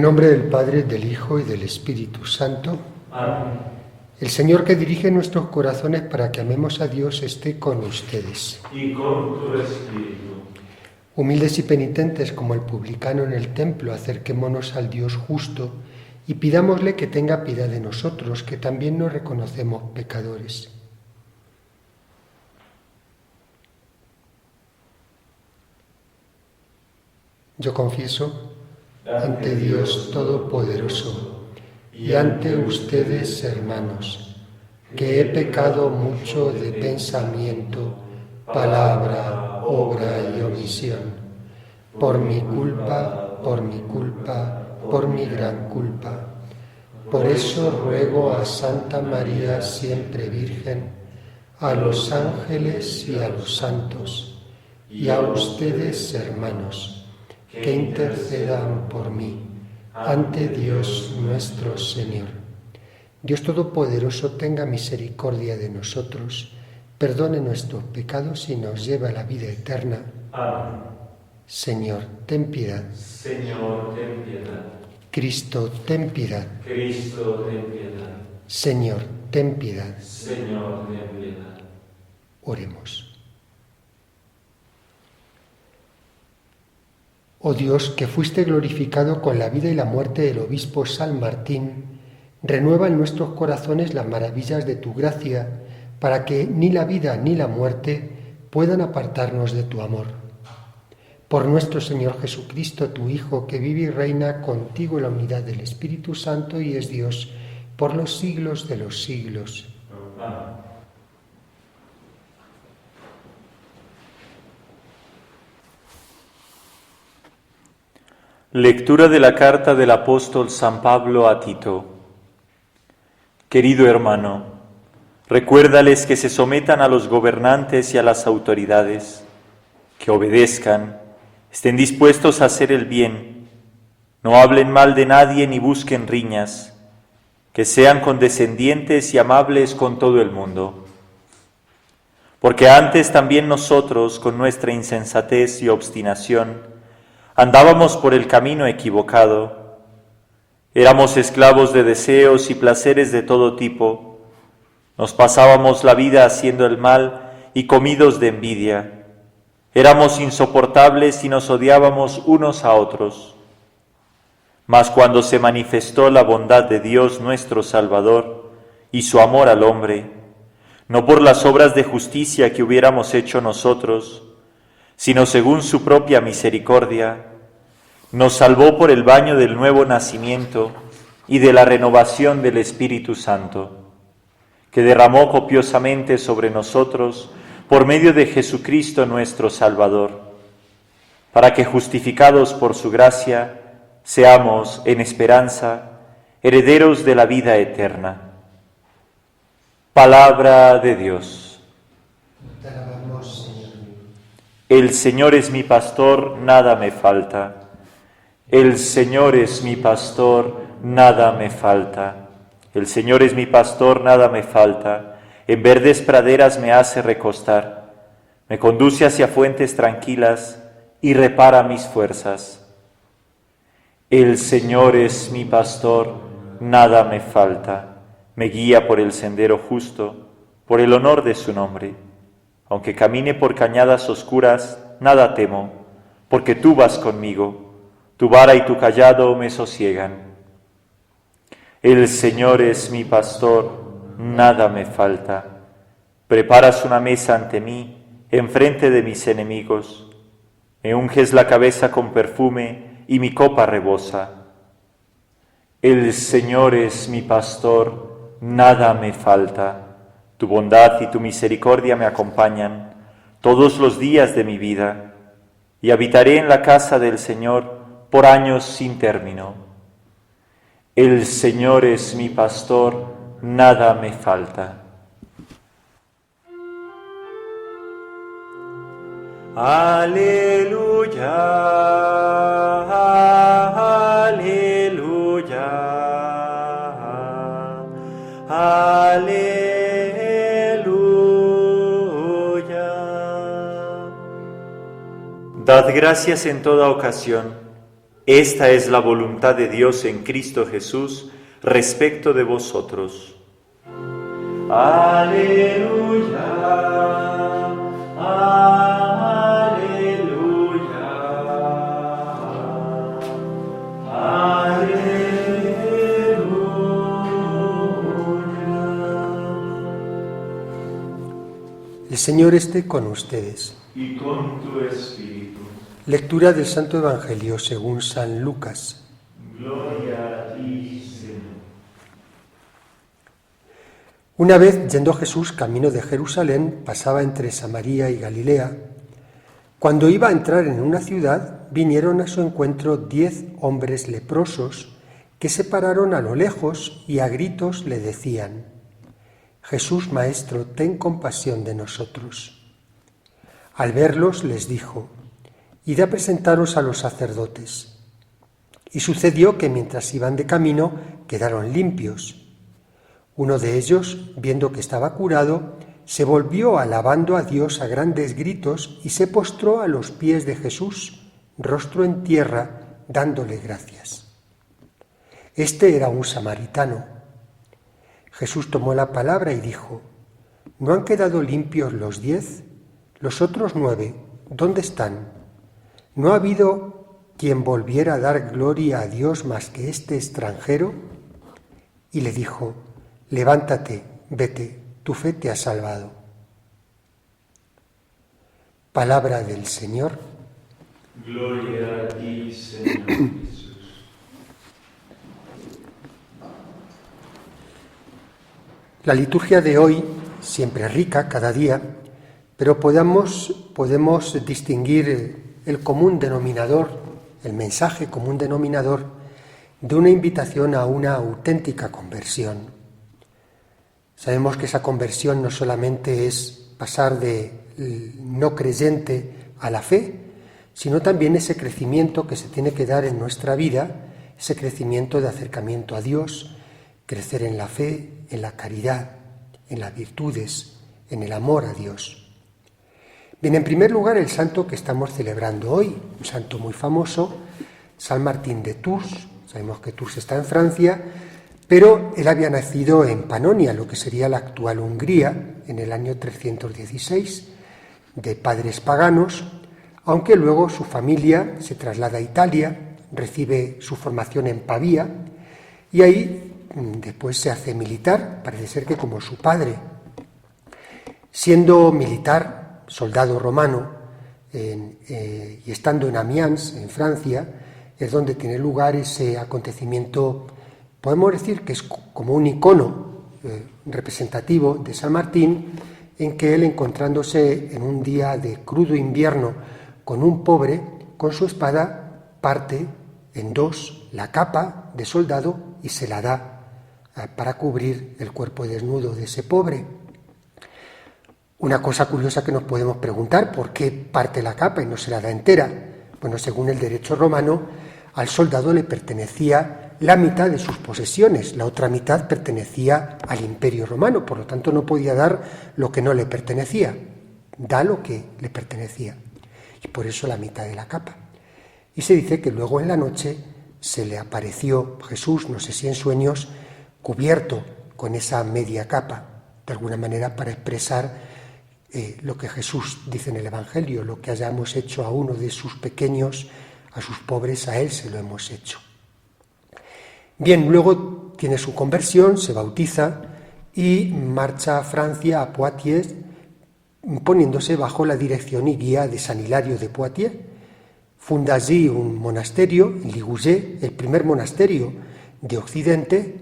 nombre del Padre, del Hijo y del Espíritu Santo. Amén. El Señor que dirige nuestros corazones para que amemos a Dios esté con ustedes. Y con tu espíritu. Humildes y penitentes como el publicano en el templo, acerquémonos al Dios justo y pidámosle que tenga piedad de nosotros, que también nos reconocemos pecadores. Yo confieso ante Dios Todopoderoso y ante ustedes, hermanos, que he pecado mucho de pensamiento, palabra, obra y omisión, por mi culpa, por mi gran culpa. Por eso ruego a Santa María siempre Virgen, a los ángeles y a los santos, y a ustedes, hermanos, que intercedan por mí ante Dios nuestro Señor. Dios Todopoderoso tenga misericordia de nosotros, perdone nuestros pecados y nos lleve a la vida eterna. Amén. Señor, ten piedad. Señor, ten piedad. Cristo, ten piedad. Cristo, ten piedad. Señor, ten piedad. Señor, ten piedad. Oremos. Oh Dios, que fuiste glorificado con la vida y la muerte del obispo San Martín, renueva en nuestros corazones las maravillas de tu gracia, para que ni la vida ni la muerte puedan apartarnos de tu amor. Por nuestro Señor Jesucristo, tu Hijo, que vive y reina contigo en la unidad del Espíritu Santo y es Dios por los siglos de los siglos. Amén. Lectura de la carta del apóstol San Pablo a Tito. Querido hermano, recuérdales que se sometan a los gobernantes y a las autoridades, que obedezcan, estén dispuestos a hacer el bien, no hablen mal de nadie ni busquen riñas, que sean condescendientes y amables con todo el mundo. Porque antes también nosotros, con nuestra insensatez y obstinación, andábamos por el camino equivocado, éramos esclavos de deseos y placeres de todo tipo, nos pasábamos la vida haciendo el mal y comidos de envidia, éramos insoportables y nos odiábamos unos a otros. Mas cuando se manifestó la bondad de Dios nuestro Salvador y su amor al hombre, no por las obras de justicia que hubiéramos hecho nosotros, sino según su propia misericordia, nos salvó por el baño del nuevo nacimiento y de la renovación del Espíritu Santo, que derramó copiosamente sobre nosotros por medio de Jesucristo nuestro Salvador, para que justificados por su gracia, seamos en esperanza herederos de la vida eterna. Palabra de Dios. Te alabamos, Señor. El Señor es mi pastor, nada me falta. El Señor es mi pastor, nada me falta. El Señor es mi pastor, nada me falta. En verdes praderas me hace recostar. Me conduce hacia fuentes tranquilas y repara mis fuerzas. El Señor es mi pastor, nada me falta. Me guía por el sendero justo, por el honor de su nombre. Aunque camine por cañadas oscuras, nada temo, porque tú vas conmigo. Tu vara y tu cayado me sosiegan. El Señor es mi pastor, nada me falta. Preparas una mesa ante mí, enfrente de mis enemigos. Me unges la cabeza con perfume y mi copa rebosa. El Señor es mi pastor, nada me falta. Tu bondad y tu misericordia me acompañan todos los días de mi vida, y habitaré en la casa del Señor por años sin término. El Señor es mi pastor, nada me falta. Aleluya, aleluya, aleluya. Dad gracias en toda ocasión, Esta es la voluntad de Dios en Cristo Jesús respecto de vosotros. Aleluya, aleluya, aleluya. El Señor esté con ustedes. Y con tu espíritu. Lectura del Santo Evangelio según San Lucas. Gloria a ti, Señor. Una vez, yendo Jesús camino de Jerusalén, pasaba entre Samaria y Galilea. Cuando iba a entrar en una ciudad, vinieron a su encuentro 10 hombres leprosos que se pararon a lo lejos y a gritos le decían: Jesús, Maestro, ten compasión de nosotros. Al verlos les dijo: Id a presentaros a los sacerdotes. Y sucedió que mientras iban de camino quedaron limpios. Uno de ellos, viendo que estaba curado, se volvió alabando a Dios a grandes gritos y se postró a los pies de Jesús, rostro en tierra, dándole gracias. Este era un samaritano. Jesús tomó la palabra y dijo: ¿No han quedado limpios los 10? ¿Los otros 9, dónde están? ¿No ha habido quien volviera a dar gloria a Dios más que este extranjero? Y le dijo: Levántate, vete, tu fe te ha salvado. Palabra del Señor. Gloria a ti, Señor Jesús. La liturgia de hoy, siempre rica cada día, pero podemos distinguir el común denominador, el mensaje común denominador de una invitación a una auténtica conversión. Sabemos que esa conversión no solamente es pasar de no creyente a la fe, sino también ese crecimiento que se tiene que dar en nuestra vida, ese crecimiento de acercamiento a Dios, crecer en la fe, en la caridad, en las virtudes, en el amor a Dios. Bien, en primer lugar, el santo que estamos celebrando hoy, un santo muy famoso, San Martín de Tours. Sabemos que Tours está en Francia, pero él había nacido en Panonia, lo que sería la actual Hungría, en el año 316, de padres paganos, aunque luego su familia se traslada a Italia, recibe su formación en Pavía, y ahí después se hace militar, parece ser que como su padre. Siendo militar, soldado romano, y estando en Amiens, en Francia, es donde tiene lugar ese acontecimiento, podemos decir que es como un icono representativo de San Martín, en que él, encontrándose en un día de crudo invierno con un pobre, con su espada parte en dos la capa de soldado y se la da para cubrir el cuerpo desnudo de ese pobre. Una cosa curiosa que nos podemos preguntar: ¿por qué parte la capa y no se la da entera? Bueno, según el derecho romano, al soldado le pertenecía la mitad de sus posesiones, la otra mitad pertenecía al Imperio Romano, por lo tanto no podía dar lo que no le pertenecía, da lo que le pertenecía, y por eso la mitad de la capa. Y se dice que luego en la noche se le apareció Jesús, no sé si en sueños, cubierto con esa media capa, de alguna manera para expresar lo que Jesús dice en el Evangelio: lo que hayamos hecho a uno de sus pequeños, a sus pobres, a él se lo hemos hecho. Bien, luego tiene su conversión, se bautiza y marcha a Francia, a Poitiers, poniéndose bajo la dirección y guía de San Hilario de Poitiers. Funda allí un monasterio, en Ligugé, el primer monasterio de Occidente,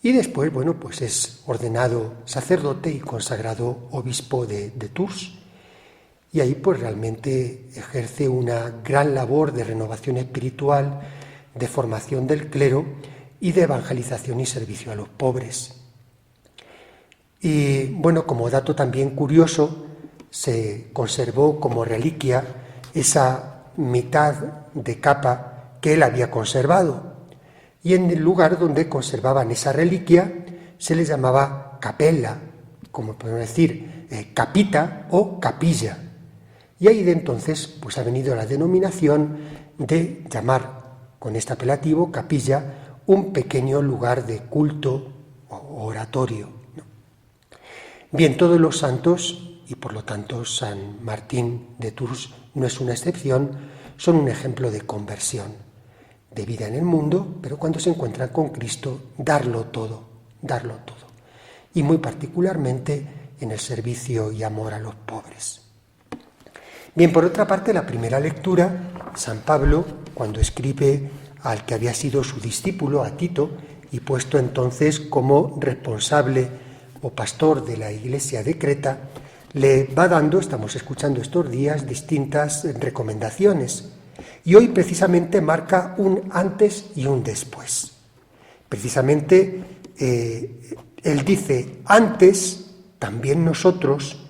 y después, pues es ordenado sacerdote y consagrado obispo de Tours. Y ahí pues realmente ejerce una gran labor de renovación espiritual, de formación del clero y de evangelización y servicio a los pobres. Y bueno, como dato también curioso, se conservó como reliquia esa mitad de capa que él había conservado. Y en el lugar donde conservaban esa reliquia se le llamaba capella, como podemos decir, capita o capilla. Y ahí de entonces pues ha venido la denominación de llamar con este apelativo, capilla, un pequeño lugar de culto o oratorio, ¿no? Bien, todos los santos, y por lo tanto San Martín de Tours no es una excepción, son un ejemplo de conversión, de vida en el mundo, pero cuando se encuentran con Cristo, darlo todo, y muy particularmente en el servicio y amor a los pobres. Bien, por otra parte, la primera lectura, San Pablo, cuando escribe al que había sido su discípulo, a Tito, y puesto entonces como responsable o pastor de la iglesia de Creta, le va dando, estamos escuchando estos días, distintas recomendaciones. Y hoy precisamente marca un antes y un después. Precisamente él dice, antes también nosotros,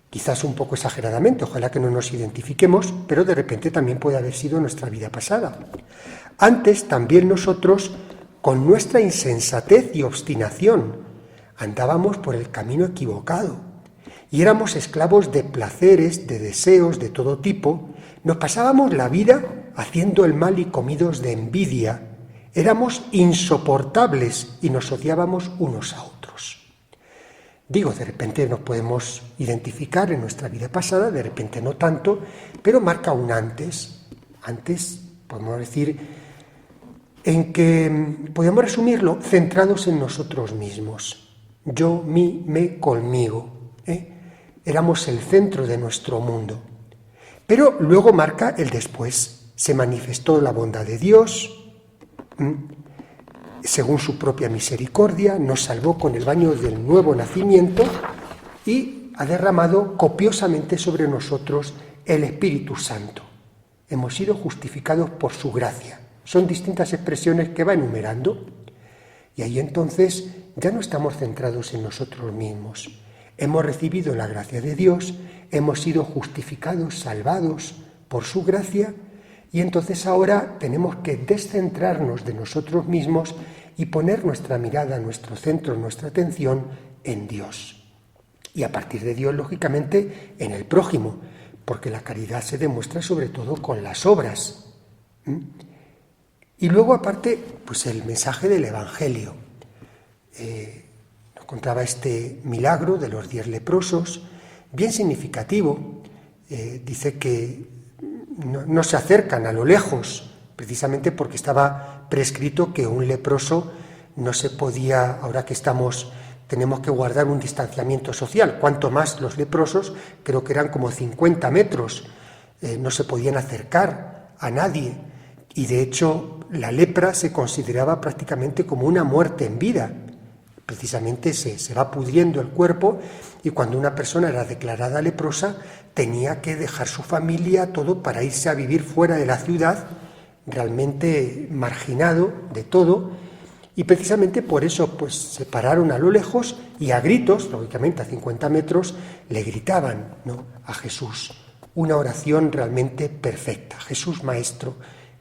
quizás un poco exageradamente, ojalá que no nos identifiquemos, pero de repente también puede haber sido nuestra vida pasada. Antes también nosotros, con nuestra insensatez y obstinación, andábamos por el camino equivocado y éramos esclavos de placeres, de deseos de todo tipo. Nos pasábamos la vida haciendo el mal y comidos de envidia. Éramos insoportables y nos odiábamos unos a otros. Digo, de repente nos podemos identificar en nuestra vida pasada, de repente no tanto, pero marca un antes. Antes, podemos decir, en que podemos resumirlo centrados en nosotros mismos. Yo, mí, me, conmigo. Éramos el centro de nuestro mundo. Pero luego marca el después. Se manifestó la bondad de Dios, según su propia misericordia, nos salvó con el baño del nuevo nacimiento y ha derramado copiosamente sobre nosotros el Espíritu Santo. Hemos sido justificados por su gracia. Son distintas expresiones que va enumerando. Y ahí entonces ya no estamos centrados en nosotros mismos. Hemos recibido la gracia de Dios, hemos sido justificados, salvados por su gracia, y entonces ahora tenemos que descentrarnos de nosotros mismos y poner nuestra mirada, nuestro centro, nuestra atención en Dios. Y a partir de Dios, lógicamente, en el prójimo, porque la caridad se demuestra sobre todo con las obras. Y luego, aparte, pues el mensaje del Evangelio. Nos contaba este milagro de los 10 leprosos, bien significativo. Dice que no se acercan a lo lejos, precisamente porque estaba prescrito que un leproso no se podía, ahora que tenemos que guardar un distanciamiento social, cuanto más los leprosos, creo que eran como 50 metros, no se podían acercar a nadie, y de hecho la lepra se consideraba prácticamente como una muerte en vida. Precisamente se va pudriendo el cuerpo, y cuando una persona era declarada leprosa tenía que dejar su familia, todo, para irse a vivir fuera de la ciudad, realmente marginado de todo, y precisamente por eso pues se pararon a lo lejos y a gritos, lógicamente a 50 metros, le gritaban, ¿no?, a Jesús. Una oración realmente perfecta. Jesús Maestro,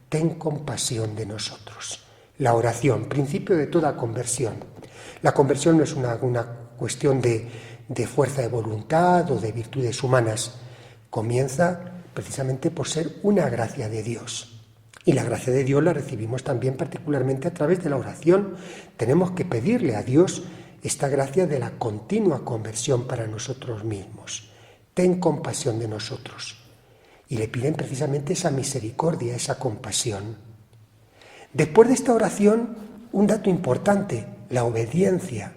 ten compasión de nosotros. La oración, principio de toda conversión. La conversión no es una cuestión de fuerza de voluntad o de virtudes humanas. Comienza precisamente por ser una gracia de Dios. Y la gracia de Dios la recibimos también particularmente a través de la oración. Tenemos que pedirle a Dios esta gracia de la continua conversión para nosotros mismos. Ten compasión de nosotros. Y le piden precisamente esa misericordia, esa compasión. Después de esta oración, un dato importante, la obediencia.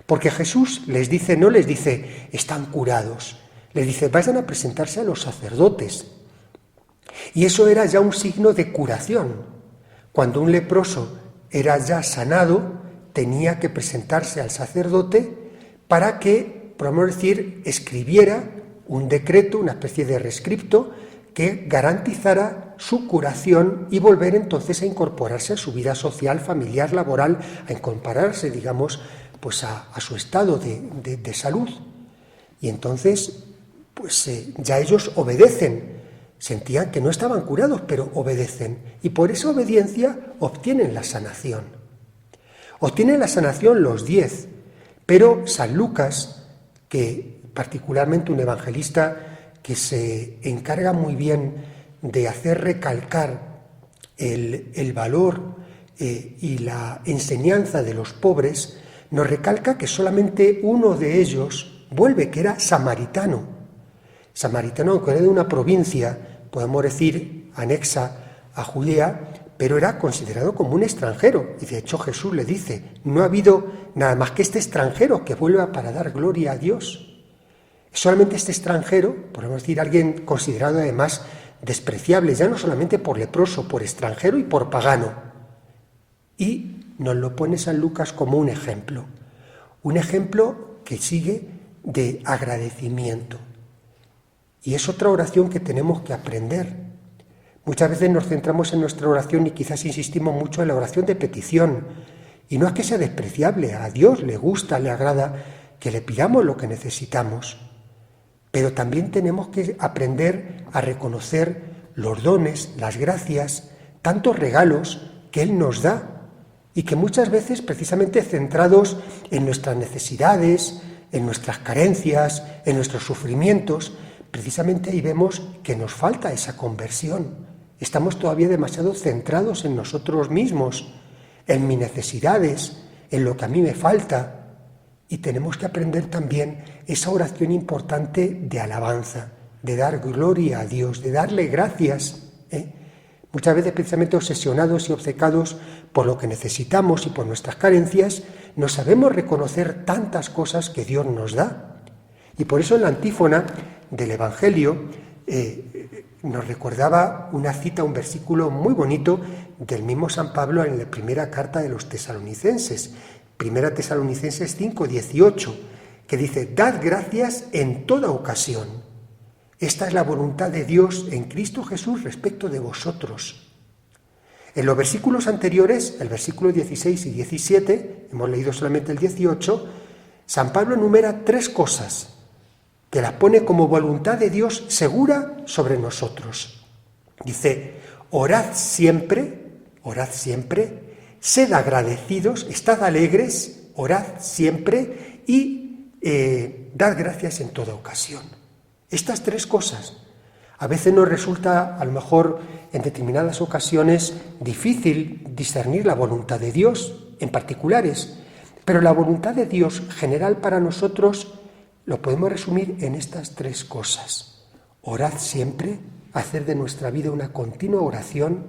Porque Jesús les dice, no les dice, están curados, les dice, vayan a presentarse a los sacerdotes. Y eso era ya un signo de curación. Cuando un leproso era ya sanado, tenía que presentarse al sacerdote para que, podemos decir, escribiera un decreto, una especie de rescripto, que garantizara su curación y volver entonces a incorporarse a su vida social, familiar, laboral, a incorporarse, digamos, pues a su estado de salud. Y entonces, pues ya ellos obedecen. Sentían que no estaban curados, pero obedecen. Y por esa obediencia obtienen la sanación. Obtienen la sanación los 10. Pero San Lucas, que particularmente un evangelista que se encarga muy bien de hacer recalcar el valor y la enseñanza de los pobres, nos recalca que solamente uno de ellos vuelve, que era samaritano. Samaritano, aunque era de una provincia, podemos decir, anexa a Judea, pero era considerado como un extranjero. Y de hecho Jesús le dice, no ha habido nada más que este extranjero que vuelva para dar gloria a Dios. Solamente este extranjero, podemos decir, alguien considerado además despreciable, ya no solamente por leproso, por extranjero y por pagano. Y nos lo pone San Lucas como un ejemplo que sigue de agradecimiento. Y es otra oración que tenemos que aprender. Muchas veces nos centramos en nuestra oración y quizás insistimos mucho en la oración de petición. Y no es que sea despreciable, a Dios le gusta, le agrada que le pidamos lo que necesitamos. Pero también tenemos que aprender a reconocer los dones, las gracias, tantos regalos que Él nos da y que muchas veces precisamente centrados en nuestras necesidades, en nuestras carencias, en nuestros sufrimientos, precisamente ahí vemos que nos falta esa conversión. Estamos todavía demasiado centrados en nosotros mismos, en mis necesidades, en lo que a mí me falta. Y tenemos que aprender también esa oración importante de alabanza, de dar gloria a Dios, de darle gracias. Muchas veces precisamente obsesionados y obcecados por lo que necesitamos y por nuestras carencias, no sabemos reconocer tantas cosas que Dios nos da. Y por eso en la antífona del Evangelio nos recordaba una cita, un versículo muy bonito del mismo San Pablo en la primera carta de los Tesalonicenses, Primera Tesalonicenses 5:18, que dice, dad gracias en toda ocasión. Esta es la voluntad de Dios en Cristo Jesús respecto de vosotros. En los versículos anteriores, el versículo 16 y 17, hemos leído solamente el 18, San Pablo enumera 3 cosas que las pone como voluntad de Dios segura sobre nosotros. Dice, orad siempre, sed agradecidos, estad alegres, orad siempre y dad gracias en toda ocasión. Estas 3 cosas. A veces nos resulta, a lo mejor, en determinadas ocasiones, difícil discernir la voluntad de Dios en particulares, pero la voluntad de Dios general para nosotros lo podemos resumir en estas 3 cosas. Orad siempre, hacer de nuestra vida una continua oración,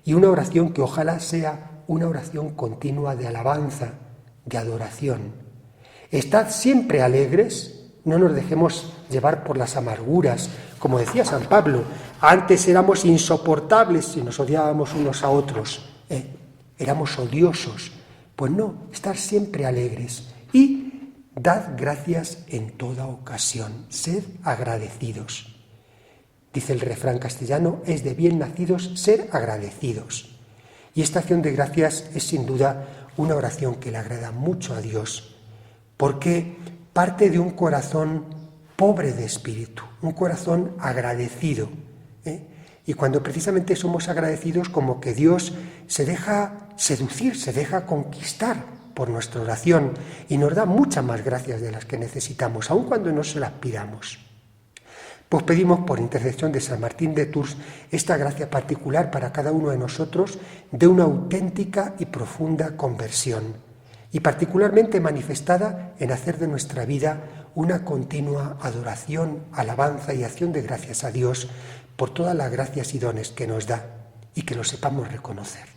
y una oración que ojalá sea una oración continua de alabanza, de adoración. Estad siempre alegres, no nos dejemos llevar por las amarguras. Como decía San Pablo, antes éramos insoportables y nos odiábamos unos a otros, éramos odiosos. Pues no, estar siempre alegres y dad gracias en toda ocasión, sed agradecidos. Dice el refrán castellano, es de bien nacidos ser agradecidos. Y esta acción de gracias es sin duda una oración que le agrada mucho a Dios, porque parte de un corazón pobre de espíritu, un corazón agradecido. Y cuando precisamente somos agradecidos, como que Dios se deja seducir, se deja conquistar por nuestra oración y nos da muchas más gracias de las que necesitamos, aun cuando no se las pidamos. Pues pedimos por intercesión de San Martín de Tours esta gracia particular para cada uno de nosotros de una auténtica y profunda conversión, y particularmente manifestada en hacer de nuestra vida una continua adoración, alabanza y acción de gracias a Dios por todas las gracias y dones que nos da y que lo sepamos reconocer.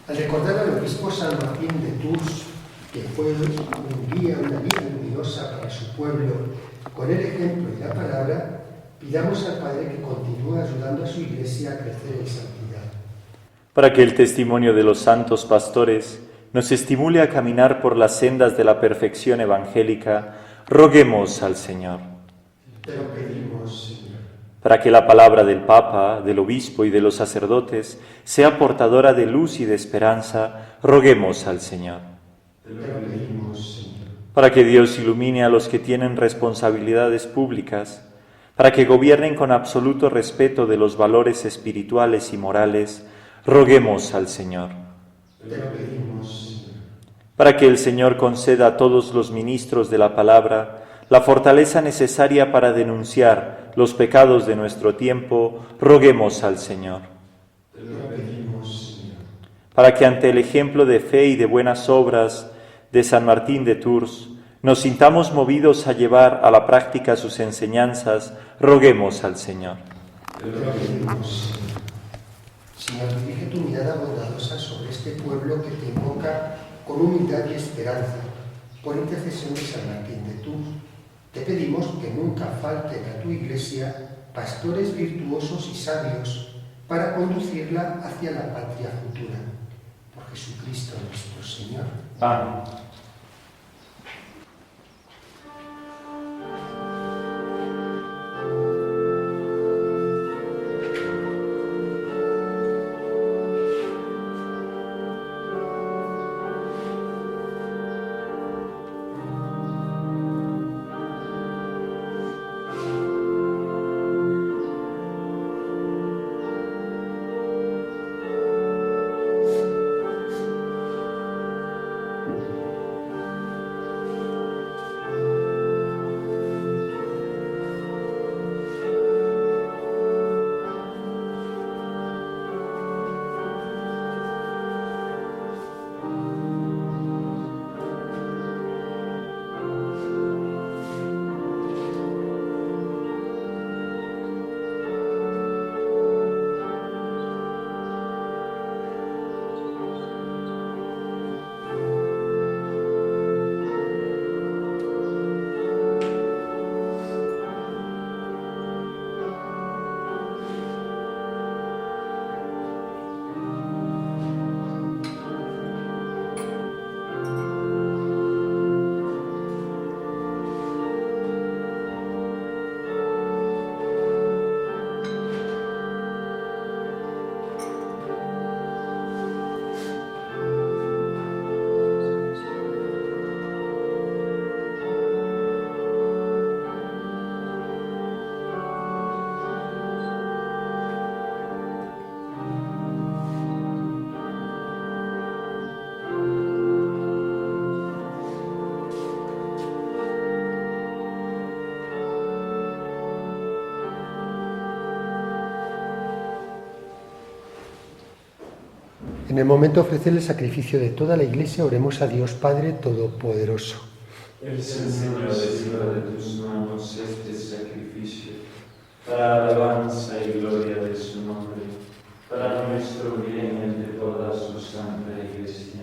Al recordar al obispo San Martín de Tours, que fue una guía luminosa para su pueblo, con el ejemplo y la palabra, pidamos al Padre que continúe ayudando a su Iglesia a crecer en santidad. Para que el testimonio de los santos pastores nos estimule a caminar por las sendas de la perfección evangélica, roguemos al Señor. Te lo pedimos, Señor. Para que la palabra del Papa, del Obispo y de los sacerdotes sea portadora de luz y de esperanza, roguemos al Señor. Te lo pedimos, Señor. Para que Dios ilumine a los que tienen responsabilidades públicas, para que gobiernen con absoluto respeto de los valores espirituales y morales, roguemos al Señor. Te lo pedimos, Señor. Para que el Señor conceda a todos los ministros de la palabra la fortaleza necesaria para denunciar los pecados de nuestro tiempo, roguemos al Señor. Te lo pedimos, Señor. Para que ante el ejemplo de fe y de buenas obras de San Martín de Tours nos sintamos movidos a llevar a la práctica sus enseñanzas, roguemos al Señor. Te lo pedimos, Señor. Señor, dirige tu mirada bondadosa sobre este pueblo que te invoca con humildad y esperanza, por intercesión de San Martín de Tours. Te pedimos que nunca falten a tu Iglesia pastores virtuosos y sabios para conducirla hacia la patria futura. Por Jesucristo nuestro Señor. Amén. En el momento de ofrecer el sacrificio de toda la Iglesia, oremos a Dios Padre Todopoderoso. El Señor reciba de tus manos este sacrificio, para alabanza y gloria de su nombre, para nuestro bien y el de toda su santa Iglesia.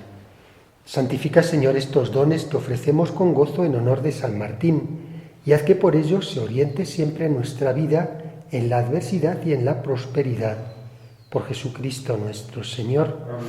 Santifica, Señor, estos dones que ofrecemos con gozo en honor de San Martín, y haz que por ellos se oriente siempre nuestra vida en la adversidad y en la prosperidad. Por Jesucristo nuestro Señor. Amén.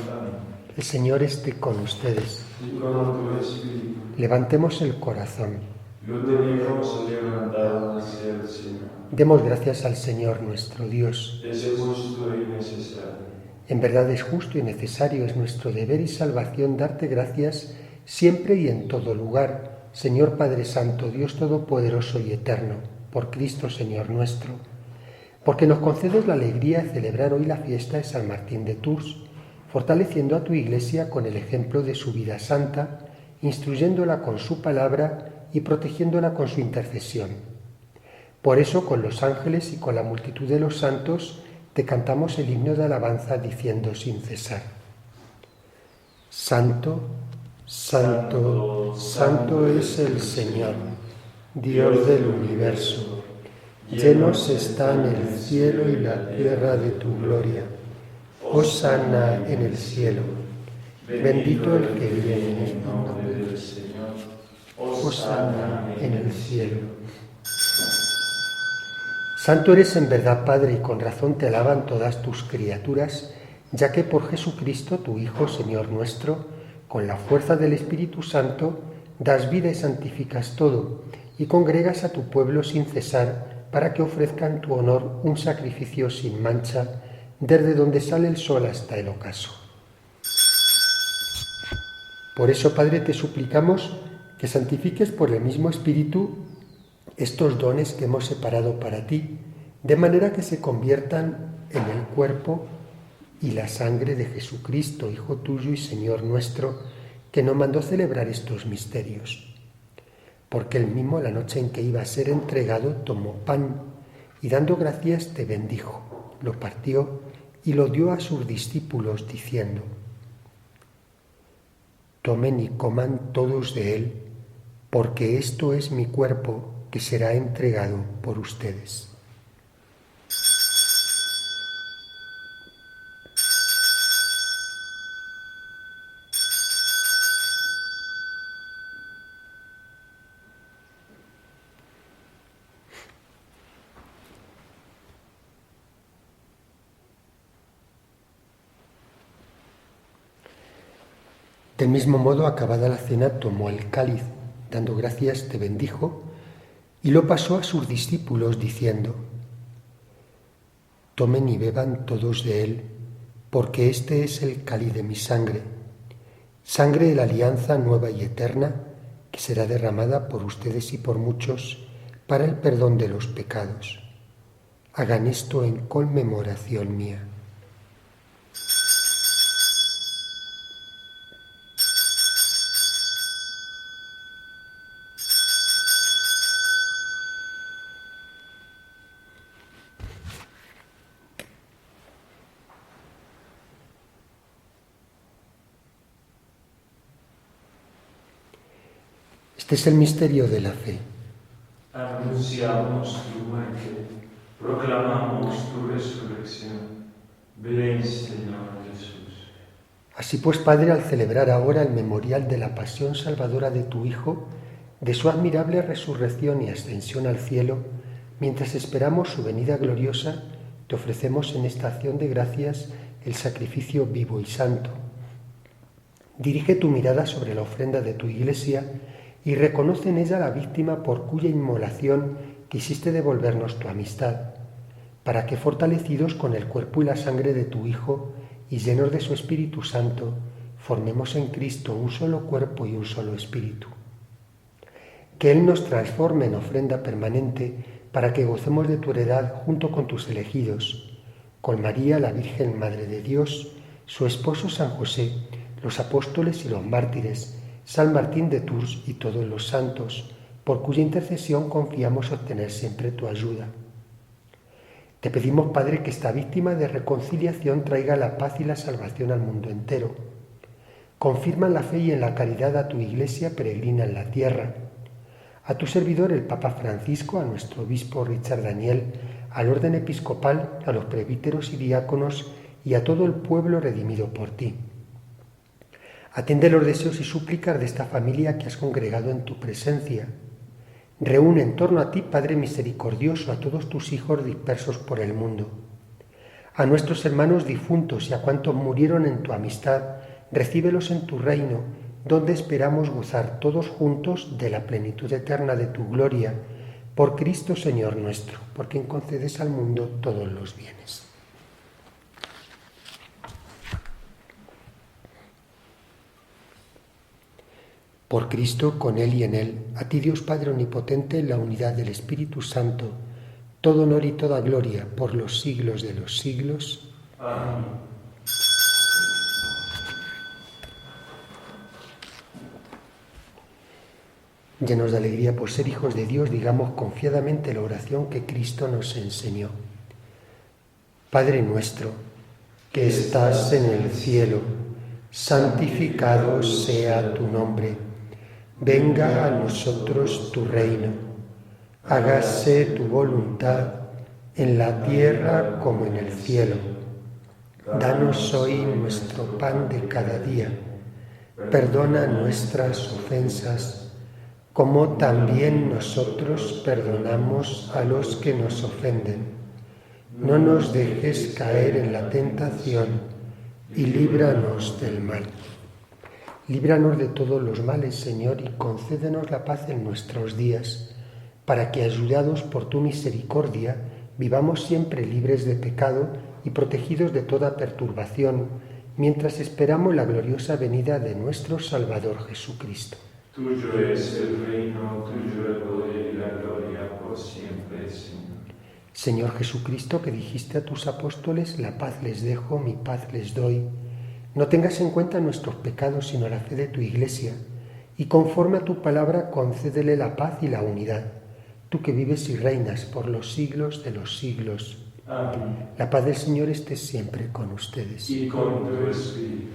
El Señor esté con ustedes. Y con tu espíritu. Levantemos el corazón. Lo tenemos levantado hacia el Señor. Demos gracias al Señor nuestro Dios. Es justo y necesario. En verdad es justo y necesario, es nuestro deber y salvación darte gracias siempre y en todo lugar, Señor Padre Santo, Dios Todopoderoso y Eterno, por Cristo Señor nuestro, porque nos concedes la alegría de celebrar hoy la fiesta de San Martín de Tours, fortaleciendo a tu Iglesia con el ejemplo de su vida santa, instruyéndola con su palabra y protegiéndola con su intercesión. Por eso, con los ángeles y con la multitud de los santos, te cantamos el himno de alabanza diciendo sin cesar: Santo, Santo, Santo es el Señor, Dios del universo. Llenos están el cielo y la tierra de tu gloria. Hosana en el cielo. Bendito el que viene en nombre del Señor. Hosana en el cielo. Santo eres en verdad, Padre, y con razón te alaban todas tus criaturas, ya que por Jesucristo, tu Hijo, Señor nuestro, con la fuerza del Espíritu Santo, das vida y santificas todo, y congregas a tu pueblo sin cesar, para que ofrezca en tu honor un sacrificio sin mancha, desde donde sale el sol hasta el ocaso. Por eso, Padre, te suplicamos que santifiques por el mismo Espíritu estos dones que hemos separado para ti, de manera que se conviertan en el cuerpo y la sangre de Jesucristo, Hijo tuyo y Señor nuestro, que nos mandó celebrar estos misterios. Porque él mismo, la noche en que iba a ser entregado, tomó pan y dando gracias te bendijo, lo partió y lo dio a sus discípulos diciendo: tomen y coman todos de él, porque esto es mi cuerpo que será entregado por ustedes. Del mismo modo, acabada la cena, tomó el cáliz, dando gracias te bendijo, y lo pasó a sus discípulos diciendo: tomen y beban todos de él, porque este es el cáliz de mi sangre, sangre de la alianza nueva y eterna, que será derramada por ustedes y por muchos para el perdón de los pecados. Hagan esto en conmemoración mía. Este es el misterio de la fe. Anunciamos tu muerte, proclamamos tu resurrección. Ven, Señor Jesús. Así pues, Padre, al celebrar ahora el memorial de la pasión salvadora de tu Hijo, de su admirable resurrección y ascensión al cielo, mientras esperamos su venida gloriosa, te ofrecemos en esta acción de gracias el sacrificio vivo y santo. Dirige tu mirada sobre la ofrenda de tu Iglesia y reconoce en ella la víctima por cuya inmolación quisiste devolvernos tu amistad, para que, fortalecidos con el cuerpo y la sangre de tu Hijo y llenos de su Espíritu Santo, formemos en Cristo un solo cuerpo y un solo espíritu. Que Él nos transforme en ofrenda permanente para que gocemos de tu heredad junto con tus elegidos, con María, la Virgen Madre de Dios, su esposo San José, los apóstoles y los mártires, San Martín de Tours y todos los santos, por cuya intercesión confiamos obtener siempre tu ayuda. Te pedimos, Padre, que esta víctima de reconciliación traiga la paz y la salvación al mundo entero. Confirma en la fe y en la caridad a tu Iglesia peregrina en la tierra, a tu servidor el Papa Francisco, a nuestro obispo Richard Daniel, al orden episcopal, a los presbíteros y diáconos y a todo el pueblo redimido por ti. Atiende los deseos y súplicas de esta familia que has congregado en tu presencia. Reúne en torno a ti, Padre misericordioso, a todos tus hijos dispersos por el mundo. A nuestros hermanos difuntos y a cuantos murieron en tu amistad, recíbelos en tu reino, donde esperamos gozar todos juntos de la plenitud eterna de tu gloria, por Cristo Señor nuestro, por quien concedes al mundo todos los bienes. Por Cristo, con Él y en Él, a ti Dios Padre Omnipotente, en la unidad del Espíritu Santo, todo honor y toda gloria por los siglos de los siglos. Amén. Llenos de alegría por ser hijos de Dios, digamos confiadamente la oración que Cristo nos enseñó. Padre nuestro, que estás en el cielo, santificado sea tu nombre. Venga a nosotros tu reino. Hágase tu voluntad en la tierra como en el cielo. Danos hoy nuestro pan de cada día. Perdona nuestras ofensas, como también nosotros perdonamos a los que nos ofenden. No nos dejes caer en la tentación y líbranos del mal. Líbranos de todos los males, Señor, y concédenos la paz en nuestros días, para que, ayudados por tu misericordia, vivamos siempre libres de pecado y protegidos de toda perturbación, mientras esperamos la gloriosa venida de nuestro Salvador Jesucristo. Tuyo es el reino, tuyo el poder y la gloria por siempre, Señor. Señor Jesucristo, que dijiste a tus apóstoles, la paz les dejo, mi paz les doy, no tengas en cuenta nuestros pecados, sino la fe de tu Iglesia, y conforme a tu palabra concédele la paz y la unidad, tú que vives y reinas por los siglos de los siglos. Amén. La paz del Señor esté siempre con ustedes. Y con tu espíritu.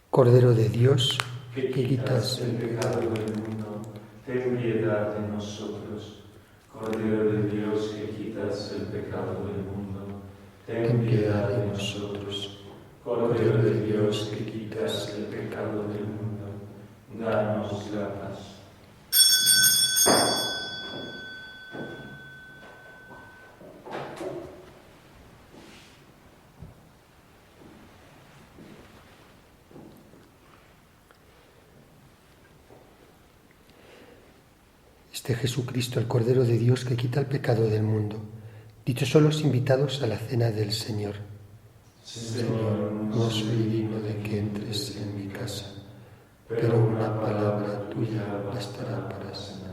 Cordero de Dios, Que quitas el pecado del mundo, ten piedad de nosotros. Cordero de Dios, que quitas el pecado del mundo, ten piedad de nosotros. Cordero de Dios, que quitas el pecado del mundo, danos la paz. Este Jesucristo, el Cordero de Dios que quita el pecado del mundo, dichosos los invitados a la cena del Señor. Señor, No soy digno de que entres en mi casa, pero una palabra tuya bastará para sanar.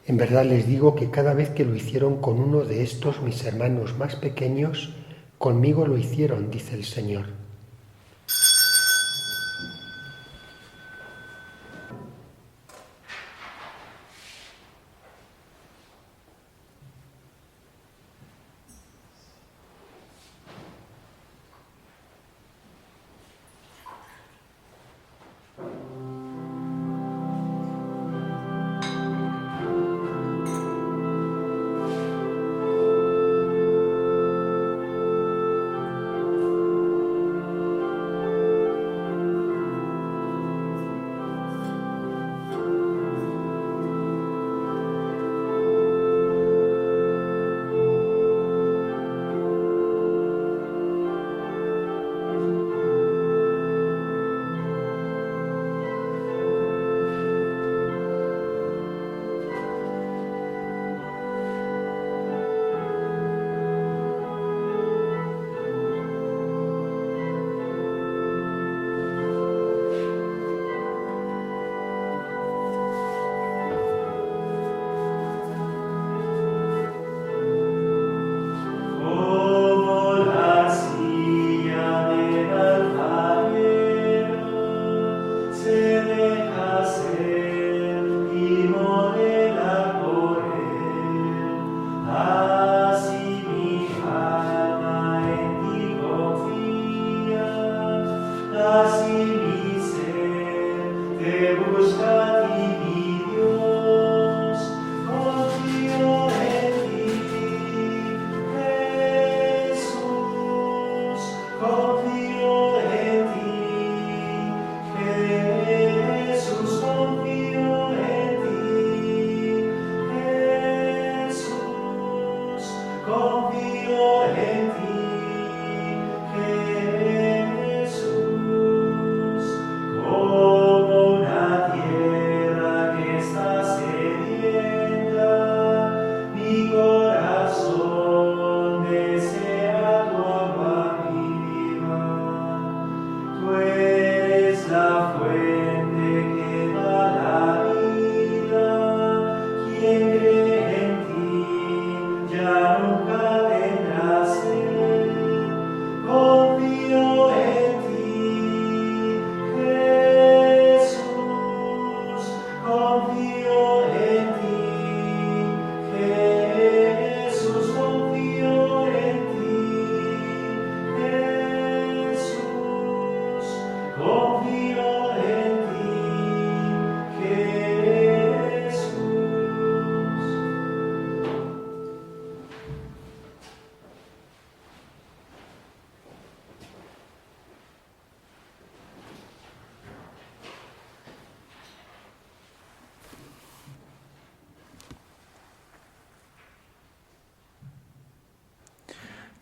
En verdad les digo que cada vez que lo hicieron con uno de estos mis hermanos más pequeños, conmigo lo hicieron, dice el Señor.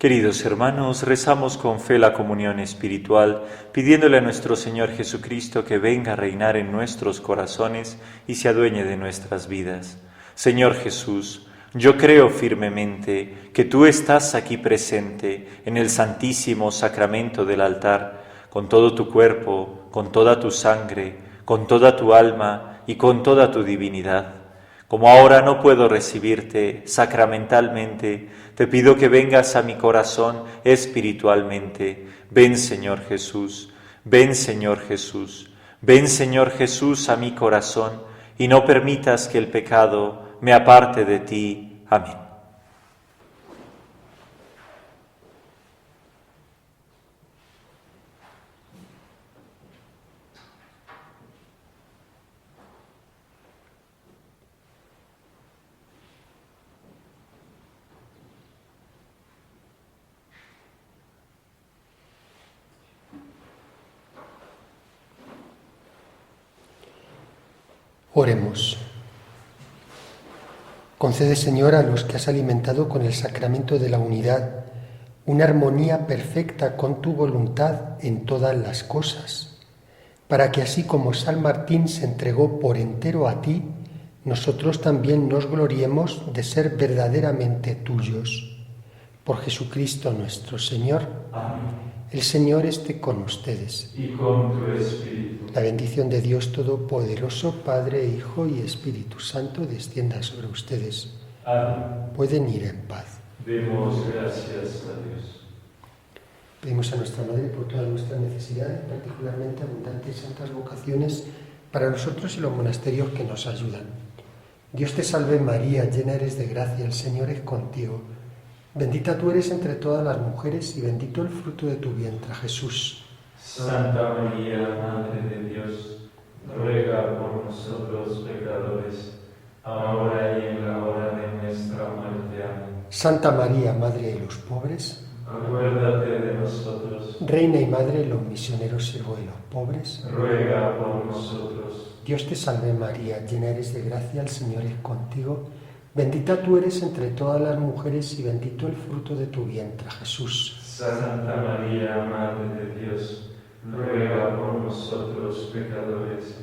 Queridos hermanos, rezamos con fe la comunión espiritual, pidiéndole a nuestro Señor Jesucristo que venga a reinar en nuestros corazones y se adueñe de nuestras vidas. Señor Jesús, yo creo firmemente que tú estás aquí presente en el santísimo sacramento del altar, con todo tu cuerpo, con toda tu sangre, con toda tu alma y con toda tu divinidad. Como ahora no puedo recibirte sacramentalmente, te pido que vengas a mi corazón espiritualmente. Ven, Señor Jesús, ven, Señor Jesús, ven, Señor Jesús, a mi corazón, y no permitas que el pecado me aparte de ti. Amén. Oremos. Concede, Señor, a los que has alimentado con el sacramento de la unidad, una armonía perfecta con tu voluntad en todas las cosas, para que así como San Martín se entregó por entero a ti, nosotros también nos gloriemos de ser verdaderamente tuyos. Por Jesucristo nuestro Señor. Amén. El Señor esté con ustedes. Y con tu espíritu. La bendición de Dios Todopoderoso, Padre, Hijo y Espíritu Santo, descienda sobre ustedes. Amén. Pueden ir en paz. Demos gracias a Dios. Pedimos a nuestra Madre por todas nuestras necesidades, particularmente abundantes y santas vocaciones para nosotros y los monasterios que nos ayudan. Dios te salve María, llena eres de gracia, el Señor es contigo. Bendita tú eres entre todas las mujeres y bendito el fruto de tu vientre, Jesús. Santa María, Madre de Dios, ruega por nosotros pecadores, ahora y en la hora de nuestra muerte. Amén. Santa María, Madre de los pobres, Acuérdate de nosotros. Reina y Madre de los misioneros, siervo de los pobres, Ruega por nosotros. Dios te salve María, llena eres de gracia, el Señor es contigo. Bendita tú eres entre todas las mujeres y bendito el fruto de tu vientre, Jesús. Santa María, Madre de Dios, ruega por nosotros pecadores,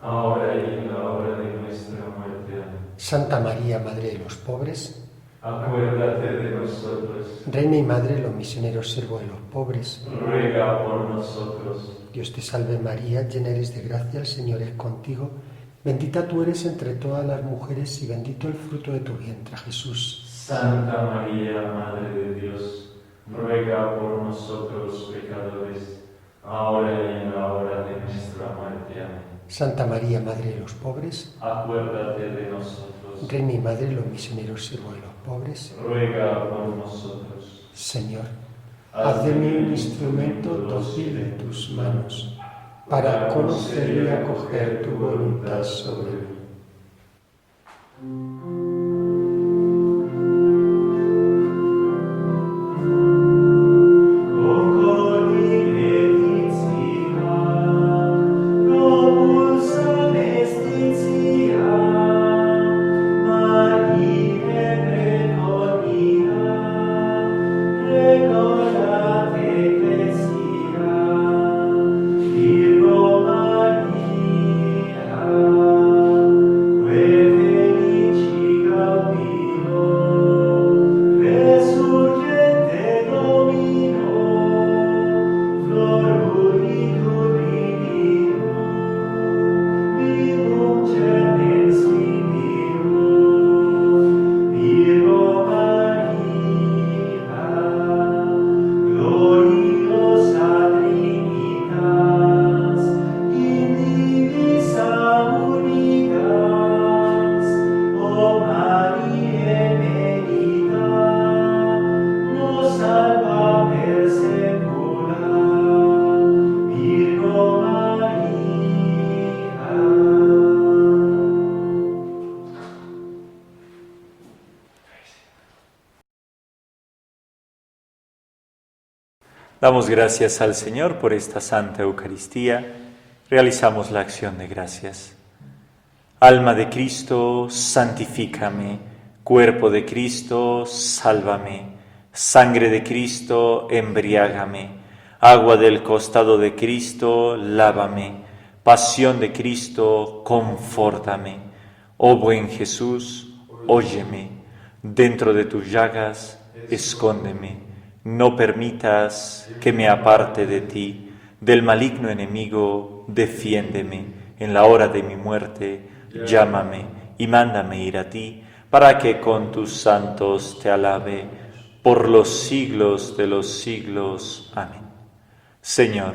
ahora y en la hora de nuestra muerte. Amén. Santa María, Madre de los pobres, Acuérdate de nosotros. Reina y Madre de los misioneros, siervo de los pobres, Ruega por nosotros. Dios te salve María, llena eres de gracia, el Señor es contigo. Bendita tú eres entre todas las mujeres y bendito el fruto de tu vientre, Jesús. Santa María, Madre de Dios, ruega por nosotros pecadores, ahora y en la hora de nuestra muerte. Amén. Santa María, Madre de los pobres, Acuérdate de nosotros. Reina y Madre de los misioneros, siervo de los pobres, Ruega por nosotros. Señor, haz de mí un instrumento dócil de tus manos, para conocer y acoger tu voluntad sobre mí. Damos gracias al Señor por esta Santa Eucaristía. Realizamos la acción de gracias. Alma de Cristo, santifícame. Cuerpo de Cristo, sálvame. Sangre de Cristo, embriágame. Agua del costado de Cristo, lávame. Pasión de Cristo, confórtame. Oh buen Jesús, óyeme. Dentro de tus llagas, escóndeme. No permitas que me aparte de ti. Del maligno enemigo, defiéndeme. En la hora de mi muerte, llámame y mándame ir a ti, para que con tus santos te alabe por los siglos de los siglos. Amén. Señor,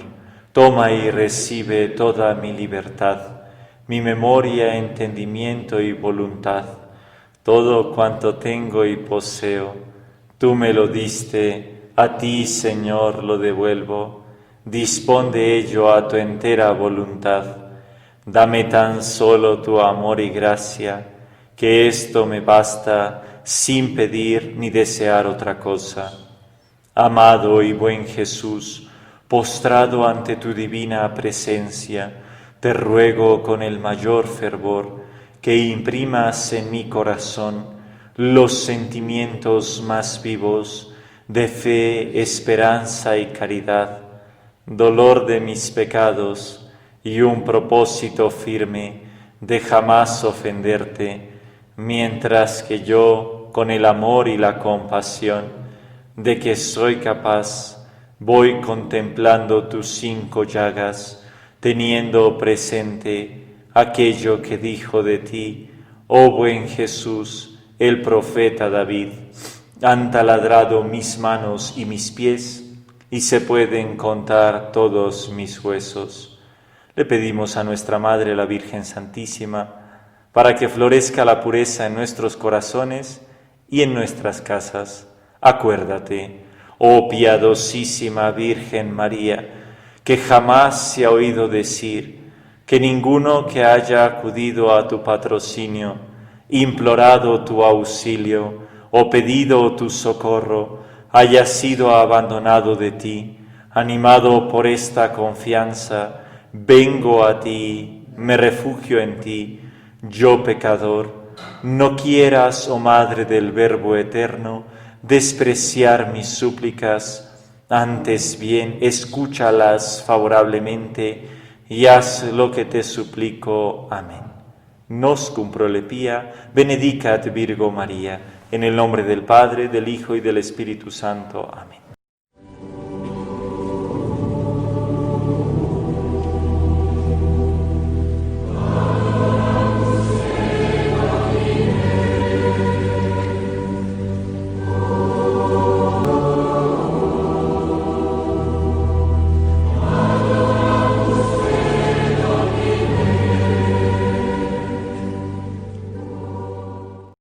toma y recibe toda mi libertad, mi memoria, entendimiento y voluntad, todo cuanto tengo y poseo. Tú me lo diste, a ti, Señor, lo devuelvo. Dispón de ello a tu entera voluntad. Dame tan solo tu amor y gracia, que esto me basta, sin pedir ni desear otra cosa. Amado y buen Jesús, postrado ante tu divina presencia, te ruego con el mayor fervor que imprimas en mi corazón los sentimientos más vivos de fe, esperanza y caridad, dolor de mis pecados y un propósito firme de jamás ofenderte, mientras que yo, con el amor y la compasión de que soy capaz, voy contemplando tus 5 llagas, teniendo presente aquello que dijo de ti, oh buen Jesús, el profeta David. Han taladrado mis manos y mis pies, y se pueden contar todos mis huesos. Le pedimos a nuestra Madre, la Virgen Santísima, para que florezca la pureza en nuestros corazones y en nuestras casas. Acuérdate, oh piadosísima Virgen María, que jamás se ha oído decir que ninguno que haya acudido a tu patrocinio, implorado tu auxilio o pedido tu socorro, haya sido abandonado de ti. Animado por esta confianza, vengo a ti, me refugio en ti. Yo pecador, no quieras, oh Madre del Verbo eterno, despreciar mis súplicas, antes bien escúchalas favorablemente y haz lo que te suplico. Amén. Nos cum prolepia, benedicat Virgo María, en el nombre del Padre, del Hijo y del Espíritu Santo. Amén.